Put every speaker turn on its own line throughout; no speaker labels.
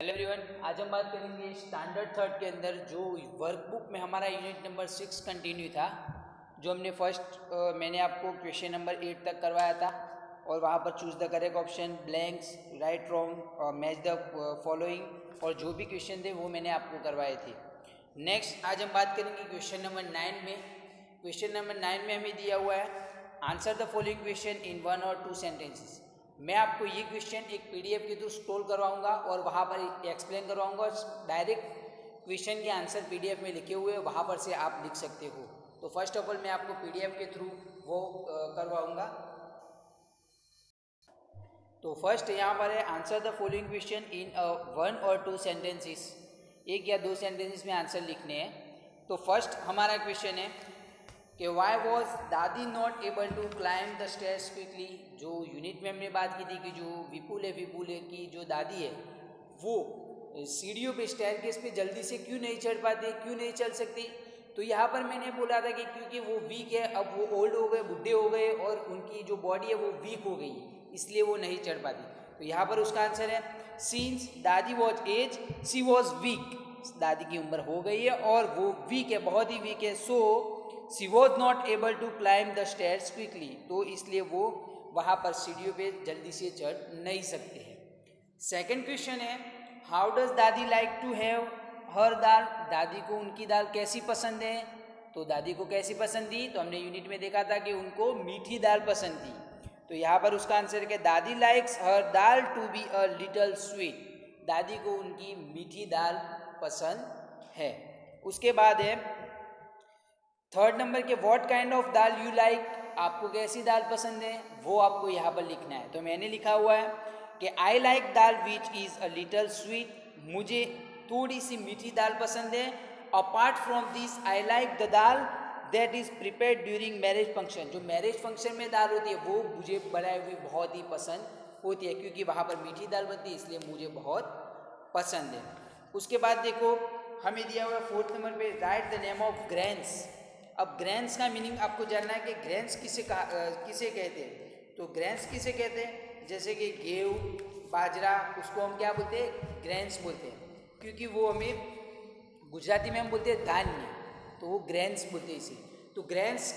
Hello everyone, आज हम बात करेंगे स्टैंडर्ड थर्ड के अंदर जो वर्कबुक में हमारा यूनिट नंबर 6 कंटिन्यू था। जो हमने मैंने आपको क्वेश्चन नंबर 8 तक करवाया था और वहाँ पर choose the correct option, blanks, right wrong, match the following और जो भी क्वेश्चन थे वो मैंने आपको करवाए थे। नेक्स्ट आज हम बात करेंगे क्वेश्चन नंबर 9 में। क्वेश्चन नंबर 9 में हमें दिया हुआ है answer the following question in 1 और 2 सेंटेंसेस। मैं आपको ये क्वेश्चन एक पीडीएफ के थ्रू स्टोर करवाऊंगा और वहाँ पर एक्सप्लेन करवाऊंगा। डायरेक्ट क्वेश्चन के आंसर पीडीएफ में लिखे हुए वहाँ पर से आप लिख सकते हो। तो फर्स्ट ऑफ ऑल मैं आपको पीडीएफ के थ्रू वो करवाऊंगा। तो फर्स्ट यहाँ पर है answer the following question in 1 और 2 सेंटेंसेस। एक या दो सेंटेंसेस में आंसर लिखने हैं। तो फर्स्ट हमारा क्वेश्चन है कि why was dadi not able to climb the stairs quickly. जो यूनिट में हमने बात की थी कि जो विपुल की जो दादी है वो सीढ़ियों पे स्टेयरकेस पे जल्दी से क्यों नहीं चढ़ पाती, क्यों नहीं चल सकती। तो यहाँ पर मैंने बोला था कि क्योंकि वो वीक है, अब वो ओल्ड हो गए, बुढ़े हो गए और उनकी जो बॉडी है वो वीक हो गई, इसलिए वो नहीं चढ़ पाती। तो यहाँ पर उसका आंसर है since dadi was as she was weak. दादी की उम्र हो गई है और वो वीक है, बहुत ही वीक है। So she was not able to climb the stairs quickly. तो इसलिए वो वहाँ पर सीढ़ियों पे जल्दी से चढ़ नहीं सकते हैं। सेकंड क्वेश्चन है हाउ डज दादी लाइक टू हैव हर दाल। दादी को उनकी दाल कैसी पसंद है। तो दादी को कैसी पसंद थी, तो हमने यूनिट में देखा था कि उनको मीठी दाल पसंद थी। तो यहाँ पर उसका आंसर है कि dadi likes her dal to be a little sweet. दादी को उनकी मीठी दाल पसंद है। उसके बाद है थर्ड नंबर के what kind of dal you like. आपको कैसी दाल पसंद है वो आपको यहाँ पर लिखना है। तो मैंने लिखा हुआ है कि I like dal which is a little sweet. मुझे थोड़ी सी मीठी दाल पसंद है। Apart from this I like the dal that is prepared during marriage function. जो मैरिज फंक्शन में दाल होती है वो मुझे बनाई हुई बहुत ही पसंद होती है, क्योंकि वहाँ पर मीठी दाल बनती है, इसलिए मुझे बहुत पसंद है। उसके बाद देखो हमें दिया हुआ फोर्थ नंबर पे right the name of grains. अब ग्रेन्स का मीनिंग आपको जानना है कि ग्रेन्स किसे कहते हैं। तो ग्रेन्स किसे कहते हैं, जैसे कि गेहूँ, बाजरा, उसको हम क्या बोलते हैं, ग्रेन्स बोलते हैं। क्योंकि वो हमें गुजराती में हम बोलते हैं धान्य, तो वो ग्रेन्स बोलते हैं इसे। तो ग्रेन्स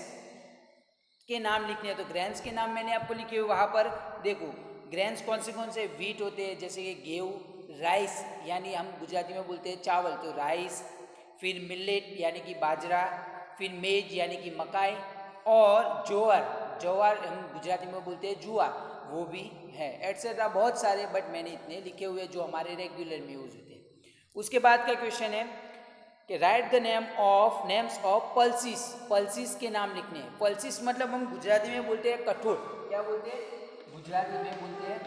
के नाम लिखने हैं। तो ग्रेन्स के नाम मैंने आपको लिखे हुए वहाँ पर देखो। ग्रेन्स कौन से व्हीट होते हैं, जैसे कि गेहूँ, राइस यानी हम गुजराती में बोलते हैं चावल, तो राइस, फिर मिलेट यानी कि बाजरा, फिर मेज यानी कि मकाई, और ज्वार हम गुजराती में बोलते हैं जुआ, वो भी है, एटसेट्रा बहुत सारे, बट मैंने इतने लिखे हुए जो हमारे रेगुलर में यूज होते हैं। उसके बाद का क्वेश्चन है कि right the names of pulses. Pulses के नाम लिखने हैं। पल्सिस मतलब हम गुजराती में बोलते हैं कठोर। क्या बोलते हैं, गुजराती में बोलते हैं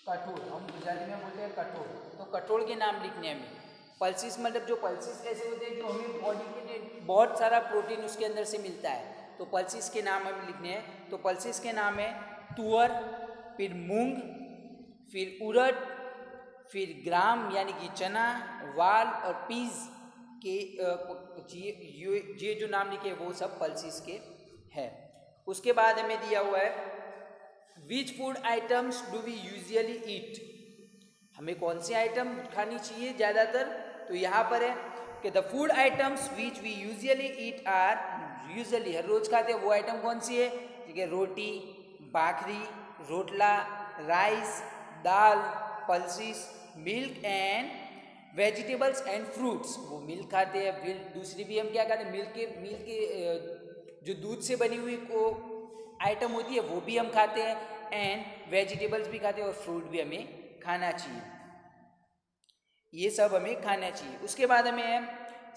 कठोर, हम गुजराती में बोलते हैं कठोर। तो कठोर के नाम लिखने हमें। पल्सिस मतलब जो पल्सिस ऐसे होते हैं जो हमें बॉडी के बहुत सारा प्रोटीन उसके अंदर से मिलता है, तो पल्सिस के नाम हमें लिखने हैं। तो पल्सिस के नाम है तुअर, फिर मूंग, फिर उड़द, फिर ग्राम यानी कि चना, वाल और पीज के ये जो नाम लिखे वो सब पल्सिस के हैं। उसके बाद हमें दिया हुआ है which food items do we usually eat. हमें कौन से आइटम खानी चाहिए ज़्यादातर। तो यहाँ पर है कि the food items which we usually eat are, usually हर रोज़ खाते हैं वो आइटम कौन सी है, ठीक है, रोटी, भाखरी, रोटला, राइस, दाल, pulses, milk and vegetables and fruits. वो मिल्क खाते हैं। फिर दूसरी भी हम क्या खाते हैं, मिल्क के जो दूध से बनी हुई को आइटम होती है वो भी हम खाते हैं, एंड वेजिटेबल्स भी खाते हैं और फ्रूट भी हमें खाना चाहिए। ये सब हमें खाना चाहिए। उसके बाद हमें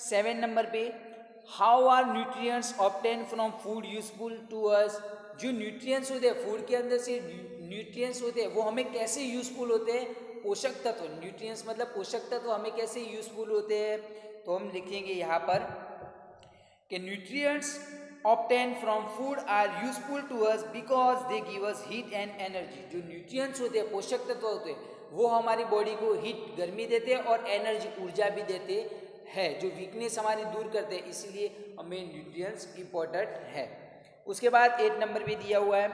7 नंबर पे how are nutrients obtain from food useful to us. जो न्यूट्रिएंट्स होते हैं फूड के अंदर से, न्यूट्रिएंट्स होते हैं वो हमें कैसे यूजफुल होते हैं, पोषक तत्व। न्यूट्रिएंट्स मतलब पोषक तत्व हमें कैसे यूजफुल होते हैं। तो हम लिखेंगे यहाँ पर कि nutrients obtain from food are useful to us because they give us heat and energy. जो न्यूट्रिएंट्स होते हैं, पोषक तत्व होते हैं, वो हमारी बॉडी को हीट, गर्मी देते हैं और एनर्जी, ऊर्जा भी देते हैं, जो वीकनेस हमारी दूर करते हैं, इसीलिए हमें न्यूट्रिएंट्स इंपॉर्टेंट है। उसके बाद 8 नंबर पे दिया हुआ है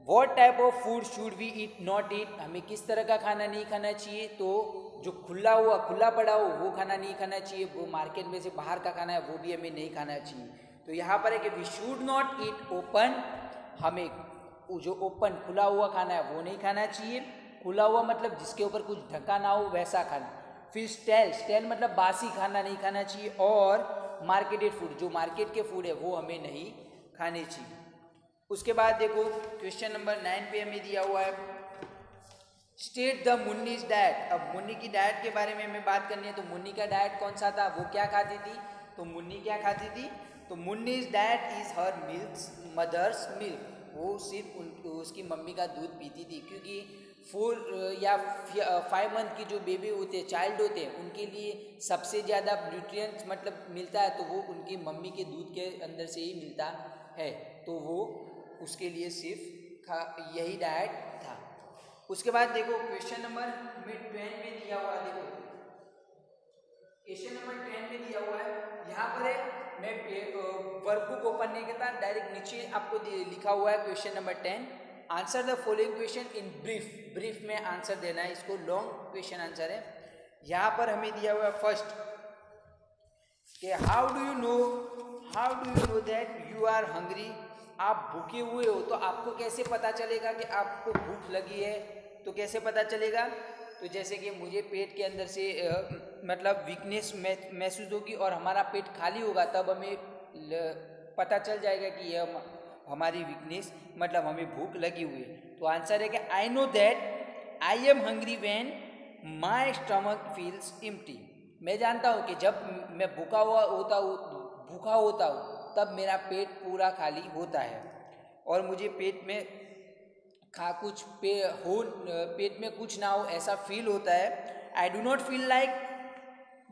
what type of food should we eat not eat, हमें किस तरह का खाना नहीं खाना चाहिए, तो जो खुला पड़ा हो वो खाना नहीं खाना चाहिए, वो मार्केट में से बाहर का खाना है वो भी हमें नहीं खाना चाहिए। तो यहाँ पर है कि we should not eat open, हमें जो ओपन खुला हुआ खाना है वो नहीं खाना चाहिए, खुला हुआ मतलब जिसके ऊपर कुछ ढका ना हो वैसा खाना। फिर स्टेल मतलब बासी खाना नहीं खाना चाहिए, और मार्केटेड फूड, जो मार्केट के फूड है वो हमें नहीं खाने चाहिए। उसके बाद देखो क्वेश्चन नंबर 9 पे हमें दिया हुआ है स्टेट द मुन्नीज डाइट। अब मुन्नी की डाइट के बारे में हमें बात करनी है। तो मुन्नी का डाइट कौन सा था, वो क्या खाती थी, तो मुन्नी क्या खाती थी, तो Munni's diet is her milk mother's milk, वो सिर्फ उसकी मम्मी का दूध पीती थी, क्योंकि 4 या 5 मंथ की जो बेबी होते हैं, चाइल्ड होते हैं, उनके लिए सबसे ज़्यादा न्यूट्रिएंट्स मतलब मिलता है तो वो उनकी मम्मी के दूध के अंदर से ही मिलता है, तो वो उसके लिए सिर्फ यही डाइट था। उसके बाद देखो क्वेश्चन नंबर 10 में दिया हुआ है, देखो क्वेश्चन नंबर 10 में दिया हुआ है, यहाँ पर है मैं वर्कबुक ओपन नहीं करता, डायरेक्ट नीचे आपको लिखा हुआ है question number 10, answer the following question in brief, brief में आंसर देना है, इसको लॉन्ग क्वेश्चन आंसर है। यहाँ पर हमें दिया हुआ है फर्स्ट कि how do you know that you are hungry, आप भूखे हुए हो तो आपको कैसे पता चलेगा कि आपको भूख लगी है, तो कैसे पता चलेगा, तो जैसे कि मुझे पेट के अंदर से मतलब वीकनेस महसूस होगी और हमारा पेट खाली होगा, तब हमें पता चल जाएगा कि यह हमारी वीकनेस मतलब हमें भूख लगी हुई है। तो आंसर है कि I know that I am hungry when my stomach feels empty, मैं जानता हूँ कि जब मैं भूखा होता हूँ तब मेरा पेट पूरा खाली होता है और मुझे पेट में पेट में कुछ ना हो ऐसा फील होता है। I do not feel like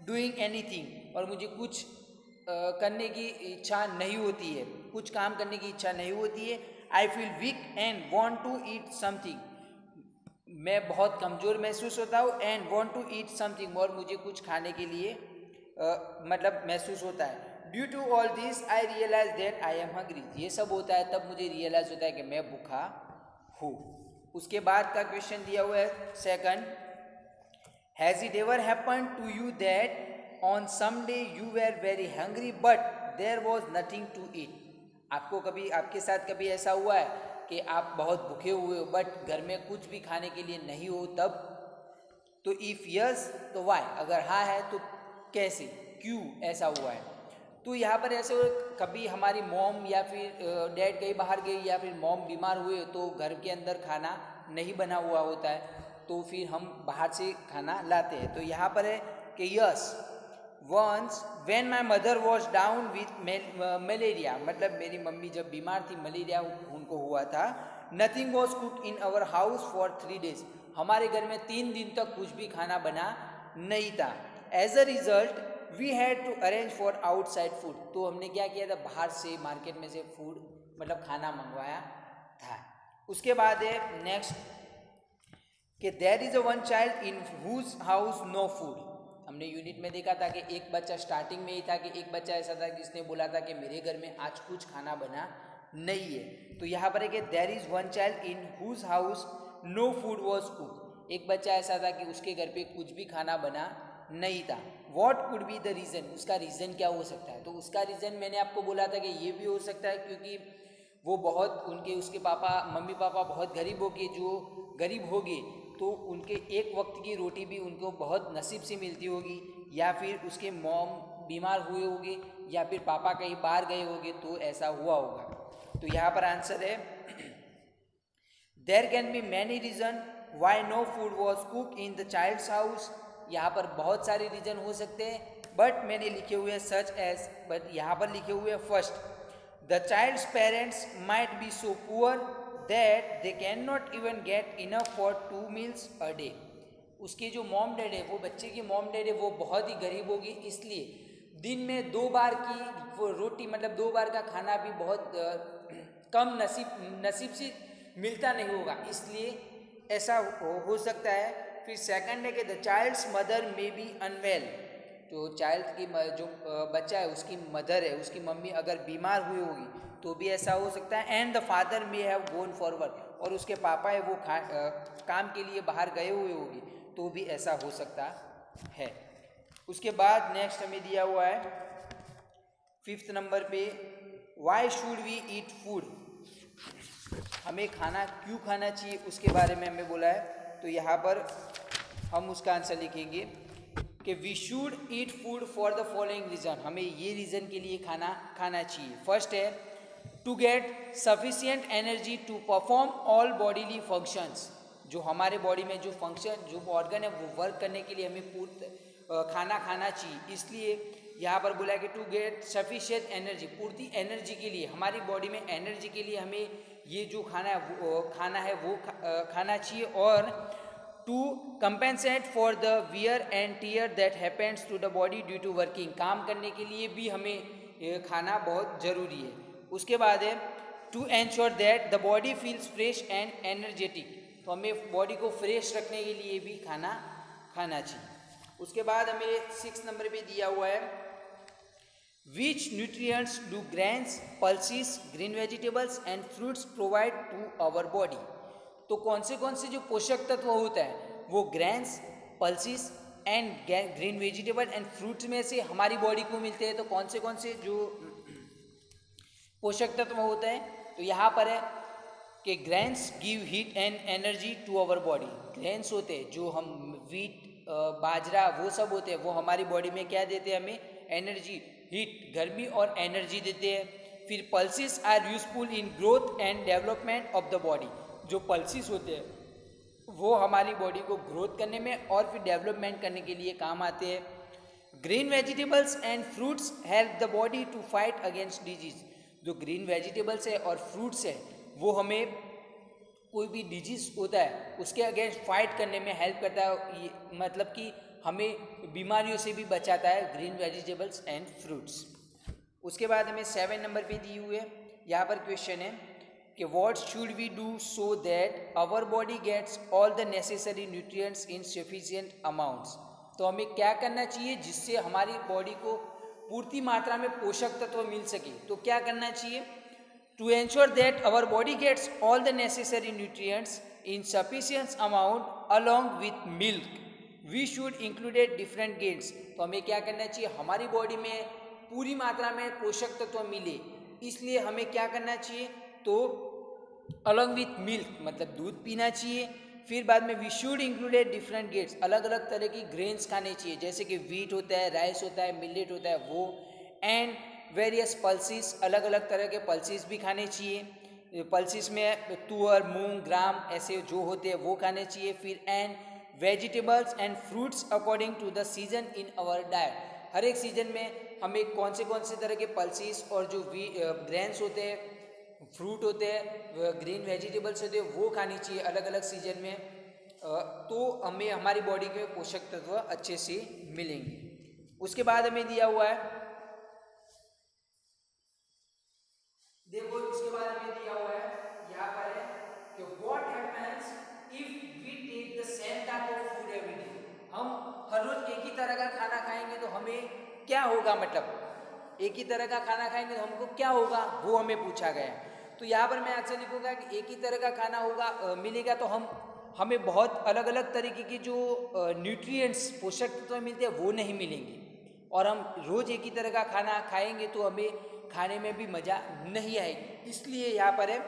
doing anything, और मुझे कुछ करने की इच्छा नहीं होती है, कुछ काम करने की इच्छा नहीं होती है। I feel weak and want to eat something, मैं बहुत कमज़ोर महसूस होता हूँ, and want to eat something, और मुझे कुछ खाने के लिए मतलब महसूस होता है। Due to all this I realise that I am hungry, ये सब होता है तब मुझे रियलाइज होता है कि मैं भूखा हूँ। उसके बाद का क्वेश्चन दिया हुआ है second, has it ever happen to you that on some day you were very hungry but there was nothing to eat, आपको कभी आपके साथ कभी ऐसा हुआ है कि आप बहुत भूखे हुए हो बट घर में कुछ भी खाने के लिए नहीं हो तब, तो इफ़ यस तो वाई, अगर हाँ है तो कैसे, क्यों ऐसा हुआ है। तो यहाँ पर ऐसे कभी हमारी मॉम या फिर डैड कहीं बाहर गई या फिर मॉम बीमार हुए तो घर के अंदर खाना नहीं बना हुआ होता है, तो फिर हम बाहर से खाना लाते हैं। तो यहाँ पर है कि yes once when my mother was down with malaria, मतलब मेरी मम्मी जब बीमार थी, मलेरिया उनको हुआ था, nothing was cook in our house for 3 days, हमारे घर में 3 दिन तक कुछ भी खाना बना नहीं था। As a result we had to arrange for outside food, तो हमने क्या किया था, बाहर से मार्केट में से फूड मतलब खाना मंगवाया था। उसके बाद है नेक्स्ट कि there is a one child in whose house no food, हमने यूनिट में देखा था कि एक बच्चा स्टार्टिंग में ही था कि एक बच्चा ऐसा था जिसने बोला था कि मेरे घर में आज कुछ खाना बना नहीं है। तो यहाँ पर है कि there is one child in whose house no food was cook, एक बच्चा ऐसा था कि उसके घर पे कुछ भी खाना बना नहीं था। What could be the reason, उसका रीज़न क्या हो सकता है, तो उसका रीज़न मैंने आपको बोला था कि ये भी हो सकता है क्योंकि वो बहुत उसके पापा मम्मी पापा बहुत गरीब होंगे, जो गरीब होंगे तो उनके एक वक्त की रोटी भी उनको बहुत नसीब से मिलती होगी, या फिर उसके मॉम बीमार हुए होंगे, या फिर पापा कहीं बाहर गए होंगे तो ऐसा हुआ होगा। तो यहाँ पर आंसर है there can be many reason why no food was cook in the child's house, यहाँ पर बहुत सारे रीज़न हो सकते हैं, बट मैंने लिखे हुए हैं सच एज, बट यहाँ पर लिखे हुए हैं first the child's parents might be so poor that they can not even get enough for 2 meals a day, उसके जो मॉम डैड है, वो बच्चे की मॉम डैड है, वो बहुत ही गरीब होगी, इसलिए दिन में 2 बार की वो रोटी मतलब 2 बार का खाना भी बहुत कम नसीब से मिलता नहीं होगा, इसलिए ऐसा हो सकता है। फिर सेकंड है कि the child's mother may be unwell, तो चाइल्ड की जो बच्चा है उसकी मदर है, उसकी मम्मी अगर बीमार हुई होगी तो भी ऐसा हो सकता है। And the father may have gone for work, और उसके पापा है वो काम के लिए बाहर गए हुए होंगे तो भी ऐसा हो सकता है। उसके बाद नेक्स्ट हमें दिया हुआ है 5th नंबर पे, why should we eat food, हमें खाना क्यों खाना चाहिए उसके बारे में हमें बोला है। तो यहाँ पर हम उसका आंसर लिखेंगे कि we should eat food for the following reason, हमें ये रीज़न के लिए खाना खाना चाहिए। फर्स्ट है to get sufficient energy to perform all bodily functions, जो हमारे बॉडी में जो फंक्शन जो ऑर्गन है वो वर्क करने के लिए हमें खाना खाना चाहिए। इसलिए यहाँ पर बोला है कि टू गेट सफिशिएंट एनर्जी, पूर्ति एनर्जी के लिए, हमारी बॉडी में एनर्जी के लिए हमें ये जो खाना है वो खाना चाहिए। और to compensate for the wear and tear that happens to the body due to working, काम करने के लिए भी हमें खाना बहुत ज़रूरी है। उसके बाद है to ensure that the body feels fresh and energetic, तो हमें बॉडी को फ्रेश रखने के लिए भी खाना खाना चाहिए। उसके बाद हमें 6 नंबर पे दिया हुआ है which nutrients do grains pulses green vegetables and fruits provide to our body, तो कौन से जो पोषक तत्व होता है वो grains pulses and green vegetable and fruits में से हमारी बॉडी को मिलते हैं। तो कौन से जो पोषक तत्व होते हैं, तो यहाँ पर है कि grains give heat and energy to our body, grains होते हैं जो हम वीट बाजरा वो सब होते हैं वो हमारी बॉडी में क्या देते हैं, हमें एनर्जी, हीट, गर्मी और एनर्जी देते हैं। फिर pulses are useful in growth and development of the body, जो पल्सिस होते हैं वो हमारी बॉडी को ग्रोथ करने में और फिर डेवलपमेंट करने के लिए काम आते हैं। Green vegetables and fruits help the body to fight against disease, जो ग्रीन वेजिटेबल्स है और फ्रूट्स है वो हमें कोई भी डिजीज होता है उसके अगेंस्ट फाइट करने में हेल्प करता है, ये मतलब कि हमें बीमारियों से भी बचाता है ग्रीन वेजिटेबल्स एंड फ्रूट्स। उसके बाद हमें 7 नंबर पे दी हुई है, यहाँ पर क्वेश्चन है कि what should we do so that our body gets all the necessary nutrients in sufficient amounts, तो हमें क्या करना चाहिए जिससे हमारी बॉडी को पूर्ति मात्रा में पोषक तत्व मिल सके। तो क्या करना चाहिए, to ensure that our body gets all the necessary nutrients in sufficient amount along with milk we should included different gets, तो हमें क्या करना चाहिए, हमारी बॉडी में पूरी मात्रा में पोषक तत्व मिले इसलिए हमें क्या करना चाहिए, तो अलॉन्ग विथ मिल्क मतलब दूध पीना चाहिए। फिर बाद में we should included different gets, अलग अलग तरह की ग्रेन्स खाने चाहिए जैसे कि वीट होता है, राइस होता है, मिलेट होता है वो, एंड वेरियस पल्सिस, अलग अलग तरह के पल्सिस भी खाने चाहिए। पल्सिस में तुअर, मूंग, ग्राम ऐसे जो होते हैं वो खाने चाहिए। फिर and vegetables and fruits according to the season in our diet, हर एक सीजन में हमें कौन से तरह के पल्सिस और जो ग्रेन्स होते हैं, फ्रूट होते हैं, ग्रीन वेजिटेबल्स होते हैं वो खानी चाहिए अलग अलग सीजन में, तो हमें हमारी बॉडी के पोषक तत्व अच्छे से मिलेंगे। उसके बाद हमें दिया हुआ है, देखो उसके बाद हमें दिया हुआ है यहाँ पर है कि what happens if we take the same type of food every day, हम हर रोज एक ही तरह का खाना खाएंगे तो हमें क्या होगा, मतलब एक ही तरह का खाना खाएंगे तो हमको क्या होगा वो हमें पूछा गया है। तो यहाँ पर मैं आंसर लिखूंगा कि एक ही तरह का खाना होगा मिलेगा तो हमें बहुत अलग अलग तरीके की जो न्यूट्रिएंट्स पोषक तत्व मिलते हैं वो नहीं मिलेंगे, और हम रोज़ एक ही तरह का खाना खाएंगे तो हमें खाने में भी मज़ा नहीं आएगी। इसलिए यहाँ पर है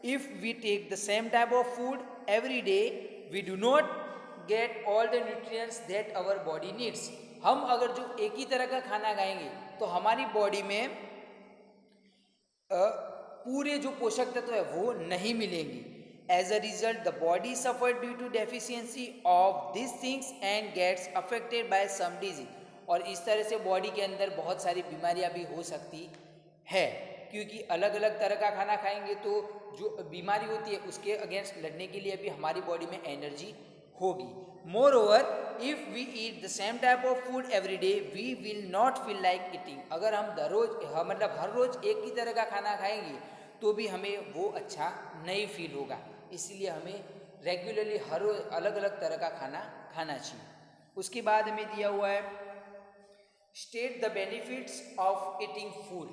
if we take the same type of food every day we do not get all the nutrients that our body needs, हम अगर जो एक ही तरह का खाना खाएंगे तो हमारी बॉडी में पूरे जो पोषक तत्व है वो नहीं मिलेंगे। As a result the body suffer due to deficiency of this things and gets affected by some disease, और इस तरह से बॉडी के अंदर बहुत सारी बीमारियां भी हो सकती है, क्योंकि अलग अलग तरह का खाना खाएंगे तो जो बीमारी होती है उसके अगेंस्ट लड़ने के लिए भी हमारी बॉडी में एनर्जी होगी। Moreover if we eat the same type of food every day we will not feel like eating, अगर हम मतलब हर रोज़ एक ही तरह का खाना खाएंगे तो भी हमें वो अच्छा नहीं फील होगा, इसलिए हमें रेगुलरली हर रोज अलग अलग तरह का खाना खाना चाहिए। उसके बाद हमें दिया हुआ है state the benefits of eating food,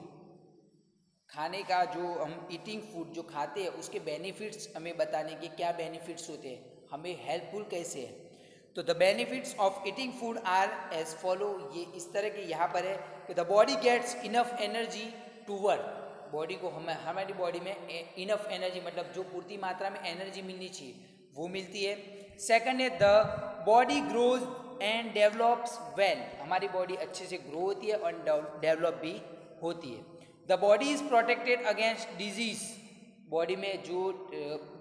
खाने का जो हम ईटिंग फूड जो खाते हैं उसके बेनिफिट्स हमें बताने के क्या बेनिफिट्स होते हैं, हमें हेल्पफुल कैसे है। तो the benefits of eating food are as follow, ये इस तरह के यहाँ पर है कि the body gets enough energy to work, body को हमारी बॉडी में इनफ एनर्जी मतलब जो पूर्ति मात्रा में एनर्जी मिलनी चाहिए वो मिलती है। सेकंड है the body grows and develops well, हमारी बॉडी अच्छे से ग्रो होती है और डेवलप भी होती है। The body is protected against disease, body में जो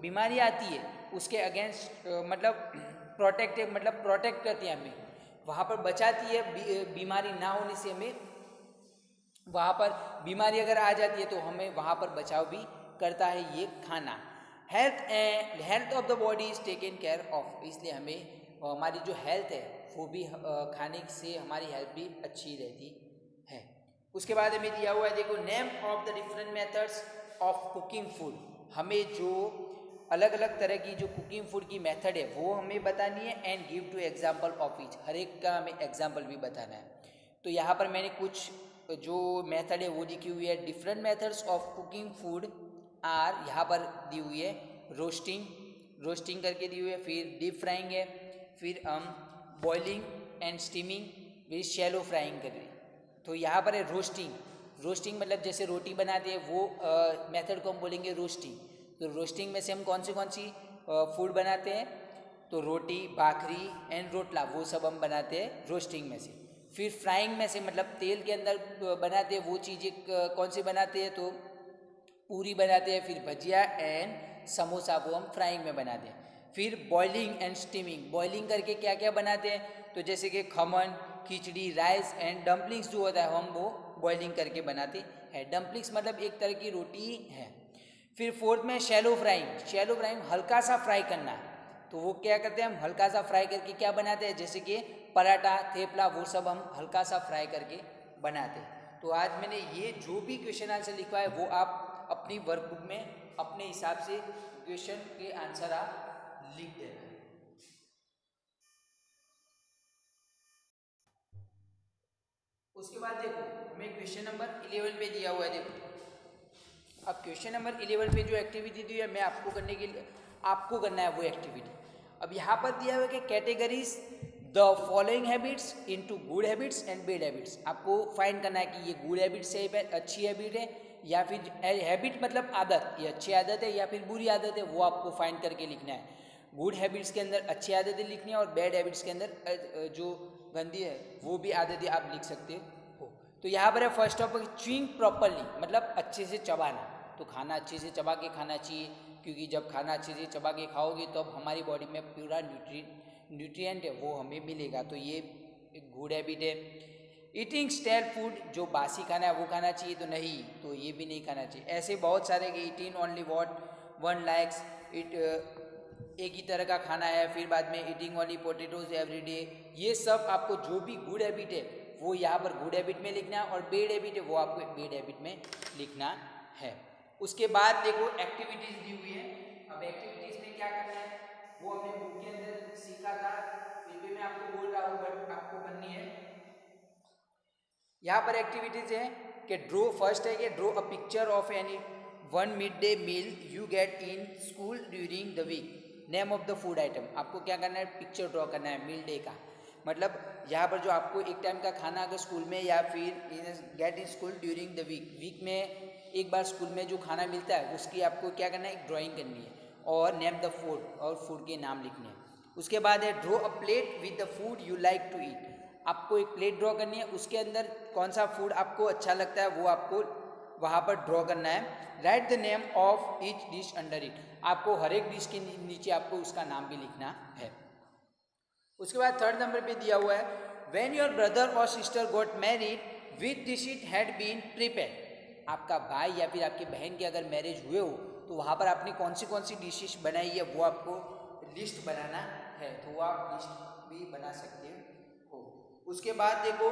बीमारी आती है उसके अगेंस्ट मतलब प्रोटेक्टेड मतलब प्रोटेक्ट करती है, हमें वहाँ पर बचाती है, बीमारी ना होने से हमें वहाँ पर बीमारी अगर आ जाती है तो हमें वहाँ पर बचाव भी करता है ये खाना। Health of the body is taken care of, इसलिए हमें हमारी जो हेल्थ है वो भी खाने से हमारी हेल्थ भी अच्छी रहती है। उसके बाद हमें दिया हुआ है देखो name of the different methods of cooking food, हमें जो अलग अलग तरह की जो कुकिंग फूड की मेथड है वो हमें बतानी है and give two example of each, हर एक का हमें एग्जाम्पल भी बताना है। तो यहाँ पर मैंने कुछ जो मेथड है वो लिखी हुई है। Different methods of cooking food are, यहाँ पर दी हुई है रोस्टिंग करके दी हुई है, फिर डीप फ्राइंग है, फिर हम बॉइलिंग एंड स्टीमिंग, फिर शैलो फ्राइंग कर रही। तो यहाँ पर है रोस्टिंग मतलब जैसे रोटी बनाते हैं वो मेथड को हम बोलेंगे रोस्टिंग। तो रोस्टिंग में से हम कौन सी फूड बनाते हैं, तो रोटी, भाखरी एंड रोटला वो सब हम बनाते हैं रोस्टिंग में से। फिर फ्राइंग में से मतलब तेल के अंदर बनाते हैं वो चीज़ें कौन सी बनाते हैं, तो पूरी बनाते हैं, फिर भजिया एंड समोसा वो हम फ्राइंग में बनाते हैं। फिर बॉइलिंग एंड स्टीमिंग, बॉइलिंग करके क्या क्या बनाते हैं, तो जैसे कि खमन, खिचड़ी, राइस एंड डम्पलिंग्स जो होता है हम वो बॉइलिंग करके बनाते हैं। डम्पलिंग्स मतलब एक तरह की रोटी है। फिर फोर्थ में शैलो फ्राइंग हल्का सा फ्राई करना, तो वो क्या करते हैं हम हल्का सा फ्राई करके क्या बनाते हैं, जैसे कि पराठा, थेपला वो सब हम हल्का सा फ्राई करके बनाते हैं। तो आज मैंने ये जो भी क्वेश्चन आंसर लिखा है वो आप अपनी वर्कबुक में अपने हिसाब से क्वेश्चन के आंसर आप लिख देना। उसके बाद देखो हमें क्वेश्चन नंबर 11 पे दिया हुआ है। देखो अब क्वेश्चन नंबर 11 पे जो एक्टिविटी दी है मैं आपको करना है वो एक्टिविटी। अब यहाँ पर दिया हुआ है कि categories the following habits into good habits and bad habits, आपको फाइंड करना है कि ये गुड हैबिट्स है, अच्छी हैबिट है, या फिर हैबिट मतलब आदत, ये अच्छी आदत है या फिर बुरी आदत है, वो आपको फाइंड करके लिखना है। गुड हैबिट्स के अंदर अच्छी आदतें लिखनी है और बैड हैबिट्स के अंदर जो गंदी है वो भी आदतें आप लिख सकते हो। तो यहाँ पर है फर्स्ट टॉपिक च्यूइंग प्रॉपरली, मतलब अच्छे से चबाना। तो खाना अच्छे से चबा के खाना चाहिए, क्योंकि जब खाना अच्छे से चबा के खाओगे तो अब हमारी बॉडी में पूरा न्यूट्रिएंट है वो हमें मिलेगा, तो ये एक गुड हैबिट है। ईटिंग स्टेल फूड, जो बासी खाना है वो खाना चाहिए, तो नहीं, तो ये भी नहीं खाना चाहिए। ऐसे बहुत सारे कि eating only what one likes it, एक ही तरह का खाना है, फिर बाद में ईटिंग ओनली पोटेटोज एवरीडे, ये सब आपको जो भी गुड हैबिट है वो यहाँ पर गुड हैबिट में लिखना है और बैड हैबिट है वो आपको बैड हैबिट में लिखना है। उसके बाद देखो एक्टिविटीज दी हुई है। अब एक्टिविटीज में क्या करना है वो हमने बुक के अंदर सीखा था, फिर भी मैं आपको बोल रहा हूँ बट आपको करनी है। यहाँ पर एक्टिविटीज है कि ड्रॉ, फर्स्ट है कि draw a picture of any one mid day meal you get in school during the week, name of the food item, आपको क्या करना है पिक्चर ड्रॉ करना है मील डे का, मतलब यहाँ पर जो आपको एक टाइम का खाना अगर स्कूल में या फिर get in school during the week में एक बार स्कूल में जो खाना मिलता है उसकी आपको क्या करना है, एक ड्राइंग करनी है और नेम द फूड, और फूड के नाम लिखने हैं। उसके बाद है draw a plate with the food you like to eat, आपको एक प्लेट ड्रॉ करनी है, उसके अंदर कौन सा फूड आपको अच्छा लगता है वो आपको वहाँ पर ड्रॉ करना है। Right the name of each dish under it, आपको हर एक डिश के नीचे आपको उसका नाम भी लिखना है। उसके बाद थर्ड नंबर पे दिया हुआ है व्हेन योर ब्रदर और sister got married which dish it had been prepared, आपका भाई या फिर आपकी बहन के अगर मैरिज हुए हो तो वहाँ पर आपने कौन सी डिशेस बनाई है वो आपको लिस्ट बनाना है, तो वो आप लिस्ट भी बना सकते हो। उसके बाद देखो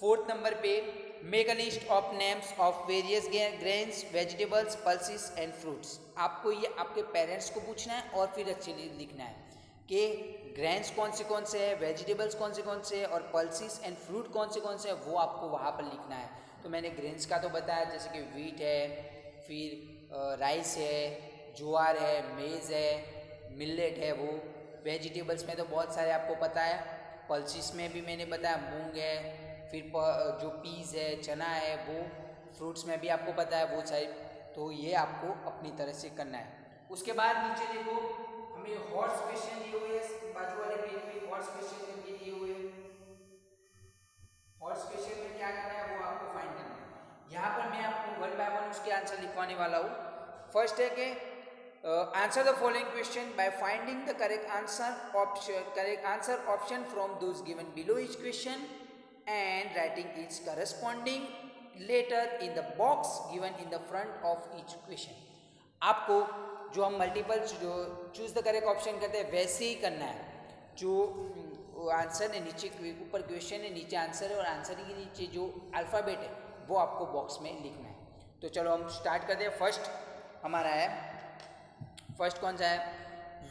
फोर्थ नंबर पे make a list of names of various grains, vegetables, pulses and fruits, आपको ये आपके पेरेंट्स को पूछना है और फिर अच्छे लिखना है कि ग्रेन्स कौन से हैं, वेजिटेबल्स कौन से हैं और पल्सेस एंड फ्रूट कौन से हैं, वो आपको वहाँ पर लिखना है। तो मैंने ग्रेन्स का तो बताया, जैसे कि वीट है, फिर राइस है, ज्वार है, मेज़ है, मिलेट है। वो वेजिटेबल्स में तो बहुत सारे आपको पता है। पल्सिस में भी मैंने बताया मूंग है, फिर जो पीस है, चना है, वो फ्रूट्स में भी आपको पता है वो साइड। तो ये आपको अपनी तरह से करना है। उसके बाद नीचे देखो हमें हॉर्स क्वेश्चन दिए हुए हैं, बाजू वाले पेज में हॉर्स क्वेश्चन करके दिए हुए हैं। हॉर्स क्वेश्चन में क्या करना है वो आपको फाइंड करना है। यहाँ पर मैं आपको वन बाय वन उसके आंसर लिखवाने वाला हूँ। फर्स्ट है कि answer the following question by finding the correct answer option from those given below each question and writing its corresponding letter in the box given in the front of each question। आपको जो हम multiple जो choose the correct option करते हैं वैसे ही करना है। जो आंसर है नीचे ऊपर क्वेश्चन है, नीचे आंसर है, और आंसर के नीचे जो अल्फ़ाबेट है वो आपको बॉक्स में लिखना है। तो चलो हम स्टार्ट करते हैं। फर्स्ट हमारा है, फर्स्ट कौन सा है,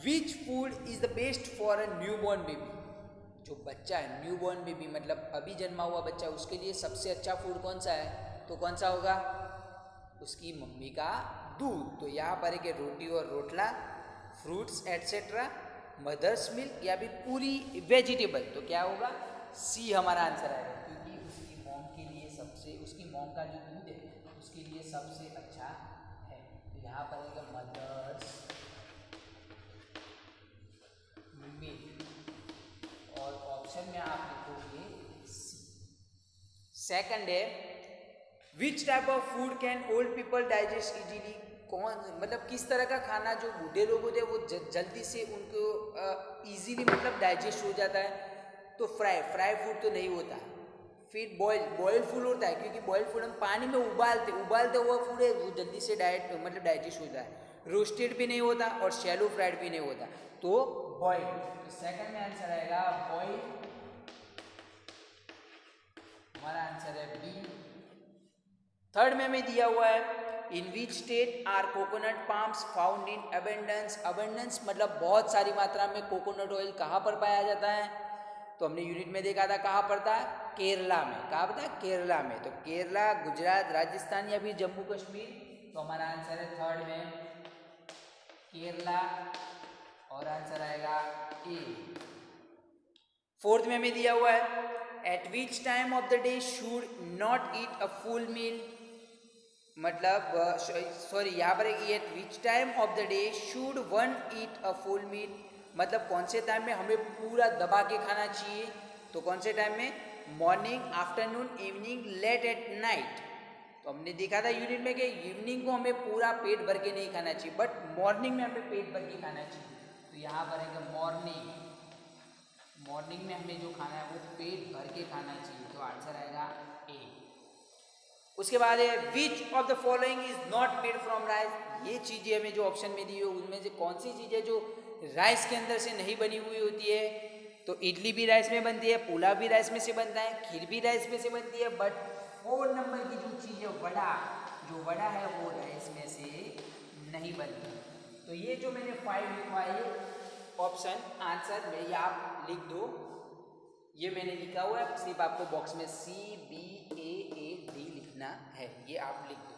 which food is the best for a new born baby. जो बच्चा है, न्यू बॉर्न बेबी मतलब अभी जन्मा हुआ बच्चा, उसके लिए सबसे अच्छा फूड कौन सा है? तो कौन सा होगा? उसकी मम्मी का दूध। तो यहाँ पर है कि रोटी और रोटला, फ्रूट्स एटसेट्रा, मदर्स मिल्क या भी पूरी वेजिटेबल। तो क्या होगा? सी हमारा आंसर आएगा, क्योंकि उसकी मॉम के लिए सबसे, उसकी मॉम का जो दूध है उसके लिए सबसे अच्छा है। तो यहाँ पर है मदर्स मिल्क, और ऑप्शन में आप लिखोगे सी। सेकंड है, which type of food can old people digest easily. कौन मतलब किस तरह का खाना जो बूढ़े लोग होते हैं वो जल्दी से उनको इजीली मतलब डाइजेस्ट हो जाता है? तो फ्राई फूड तो नहीं होता। फिर बॉयल फूड होता है, क्योंकि बॉयल फूड हम पानी में उबालते हुआ फूड है, वो जल्दी से डाइजेस्ट होता है। रोस्टेड भी नहीं होता और शैलो फ्राइड भी नहीं होता, तो बॉयल। तो सेकंड में आंसर आएगा बॉयल, हमारा आंसर है बी। थर्ड में हमें दिया हुआ है, in which state are coconut palms found in abundance. Abundance मतलब बहुत सारी मात्रा में कोकोनट ऑयल कहाँ पर पाया जाता है? तो हमने यूनिट में देखा था कहाँ पर था, केरला में। कहाँ पर था? केरला में। तो केरला, गुजरात, राजस्थान या फिर जम्मू कश्मीर। तो हमारा आंसर है थर्ड में केरला, और आंसर आएगा ए। फोर्थ में हमें दिया हुआ है, at which time of the day should not eat a full meal. मतलब सॉरी, यहाँ पर at which time of the day should one eat a full meal, मतलब कौन से टाइम में हमें पूरा दबा के खाना चाहिए। तो कौन से टाइम में? Morning, afternoon, evening, late at night. तो हमने देखा था यूनिट में कि इवनिंग को हमें पूरा पेट भर के नहीं खाना चाहिए, बट मॉर्निंग में हमें पेट भर के खाना चाहिए। तो यहाँ पर है मॉर्निंग में हमें जो खाना है वो पेट भर के खाना चाहिए। तो आंसर आएगा ए। उसके बाद है, which of the following is not made from rice. ये चीज़ें हमें जो ऑप्शन में दी है उनमें से कौन सी चीज़ें जो राइस के अंदर से नहीं बनी हुई होती है? तो इडली भी राइस में बनती है, पुलाव भी राइस में से बनता है, खीर भी राइस में से बनती है, बट 4 नंबर की जो चीज़ है वड़ा है वो राइस में से नहीं बनती। तो ये जो मैंने 5 लिखवाए ऑप्शन आंसर में, ये आप लिख दो। ये मैंने लिखा हुआ है, सिर्फ आपको बॉक्स में CBAAD लिखना है, ये आप लिख दो।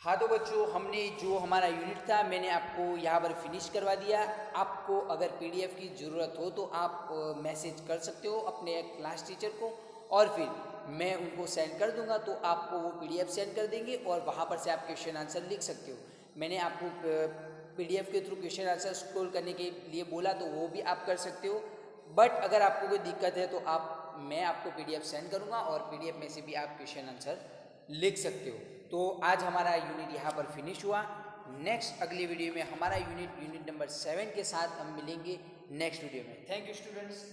हाँ तो बच्चों, हमने जो हमारा यूनिट था मैंने आपको यहाँ पर फिनिश करवा दिया। आपको अगर PDF की ज़रूरत हो तो आप मैसेज कर सकते हो अपने क्लास टीचर को, और फिर मैं उनको सेंड कर दूंगा, तो आपको वो PDF सेंड कर देंगे और वहाँ पर से आप क्वेश्चन आंसर लिख सकते हो। मैंने आपको PDF के थ्रू क्वेश्चन आंसर स्क्रॉल करने के लिए बोला, तो वो भी आप कर सकते हो। बट अगर आपको कोई दिक्कत है तो मैं आपको PDF सेंड करूँगा और PDF में से भी आप क्वेश्चन आंसर लिख सकते हो। तो आज हमारा यूनिट यहाँ पर फिनिश हुआ। नेक्स्ट अगली वीडियो में हमारा यूनिट नंबर 7 के साथ हम मिलेंगे नेक्स्ट वीडियो में। Thank you students.